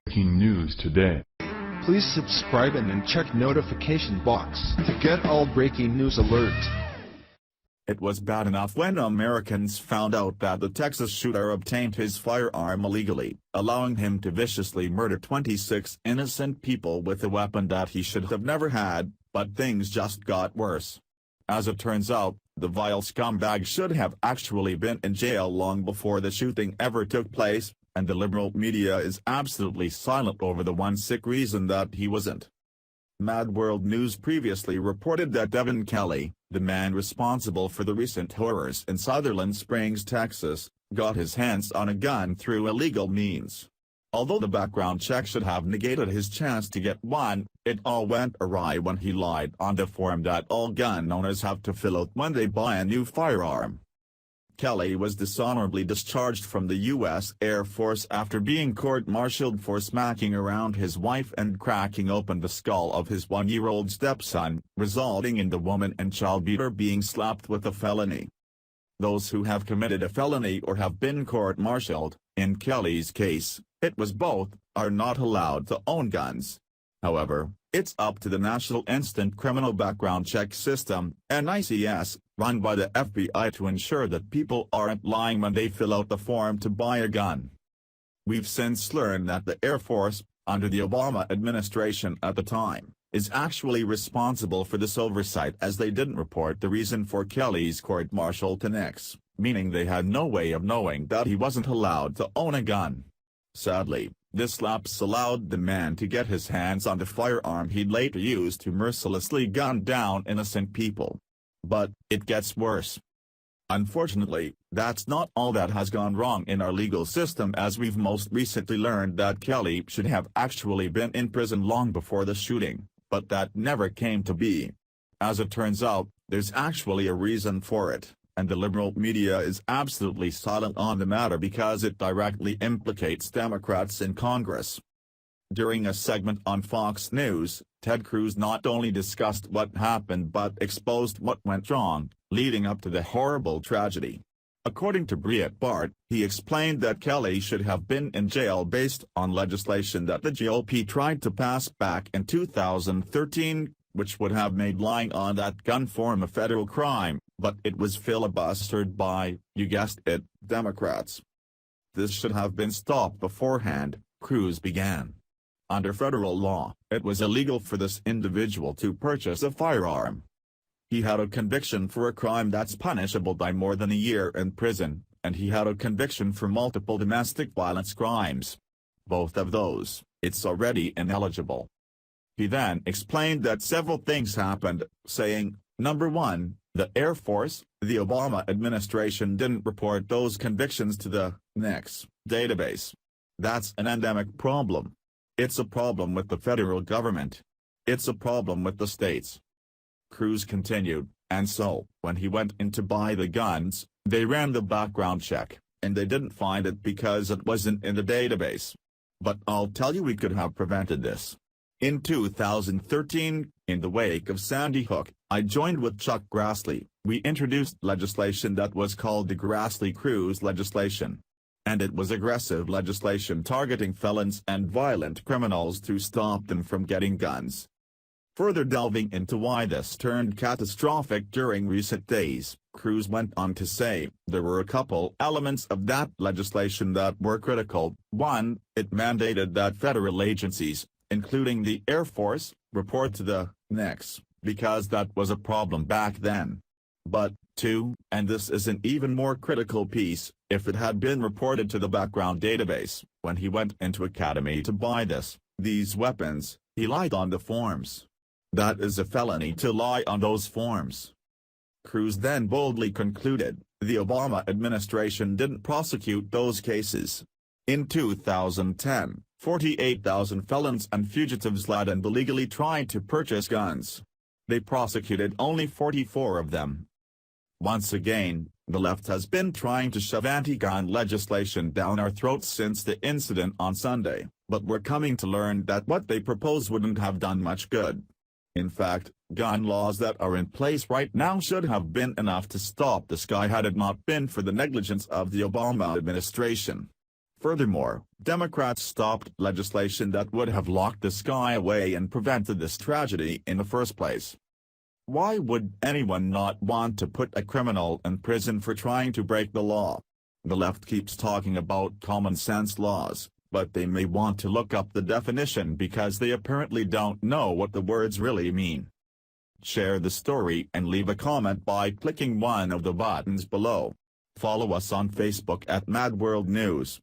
Breaking news today. Please subscribe and then check notification box to get all breaking news alerts. It was bad enough when Americans found out that the Texas shooter obtained his firearm illegally, allowing him to viciously murder 26 innocent people with a weapon that he should have never had, but things just got worse. As it turns out, the vile scumbag should have actually been in jail long before the shooting ever took place, and the liberal media is absolutely silent over the one sick reason that he wasn't. Mad World News previously reported that Devin Kelly, the man responsible for the recent horrors in Sutherland Springs, Texas, got his hands on a gun through illegal means. Although the background check should have negated his chance to get one, it all went awry when he lied on the form that all gun owners have to fill out when they buy a new firearm. Kelly was dishonorably discharged from the U.S. Air Force after being court-martialed for smacking around his wife and cracking open the skull of his one-year-old stepson, resulting in the woman and child beater being slapped with a felony. Those who have committed a felony or have been court-martialed, in Kelly's case, it was both, are not allowed to own guns. However, it's up to the National Instant Criminal Background Check System, NICS, run by the FBI to ensure that people aren't lying when they fill out the form to buy a gun. We've since learned that the Air Force, under the Obama administration at the time, is actually responsible for this oversight, as they didn't report the reason for Kelly's court-martial to NICS, meaning they had no way of knowing that he wasn't allowed to own a gun. Sadly, this lapse allowed the man to get his hands on the firearm he'd later use to mercilessly gun down innocent people. But it gets worse. Unfortunately, that's not all that has gone wrong in our legal system, as we've most recently learned that Kelly should have actually been in prison long before the shooting, but that never came to be. As it turns out, there's actually a reason for it, and the liberal media is absolutely silent on the matter because it directly implicates Democrats in Congress. During a segment on Fox News, Ted Cruz not only discussed what happened but exposed what went wrong, leading up to the horrible tragedy. According to Breitbart, he explained that Kelly should have been in jail based on legislation that the GOP tried to pass back in 2013, which would have made lying on that gun form a federal crime, but it was filibustered by, you guessed it, Democrats. This should have been stopped beforehand, Cruz began. Under federal law, it was illegal for this individual to purchase a firearm. He had a conviction for a crime that's punishable by more than a year in prison, and he had a conviction for multiple domestic violence crimes. Both of those, it's already ineligible. He then explained that several things happened, saying, number one, the Air Force, the Obama administration didn't report those convictions to the NICS database. That's an endemic problem. It's a problem with the federal government. It's a problem with the states. Cruz continued, and so, when he went in to buy the guns, they ran the background check, and they didn't find it because it wasn't in the database. But I'll tell you, we could have prevented this. In 2013, in the wake of Sandy Hook, I joined with Chuck Grassley. We introduced legislation that was called the Grassley-Cruz legislation. And it was aggressive legislation targeting felons and violent criminals to stop them from getting guns. Further delving into why this turned catastrophic during recent days, Cruz went on to say, there were a couple elements of that legislation that were critical. One, it mandated that federal agencies, including the Air Force, report to the NICS, because that was a problem back then. But, two, and this is an even more critical piece, if it had been reported to the background database, when he went into Academy to buy these weapons, he lied on the forms. That is a felony to lie on those forms. Cruz then boldly concluded, the Obama administration didn't prosecute those cases. In 2010, 48,000 felons and fugitives lied and illegally tried to purchase guns. They prosecuted only 44 of them. Once again, the left has been trying to shove anti-gun legislation down our throats since the incident on Sunday, but we're coming to learn that what they propose wouldn't have done much good. In fact, gun laws that are in place right now should have been enough to stop this guy had it not been for the negligence of the Obama administration. Furthermore, Democrats stopped legislation that would have locked this guy away and prevented this tragedy in the first place. Why would anyone not want to put a criminal in prison for trying to break the law? The left keeps talking about common sense laws, but they may want to look up the definition because they apparently don't know what the words really mean. Share the story and leave a comment by clicking one of the buttons below. Follow us on Facebook at Mad World News.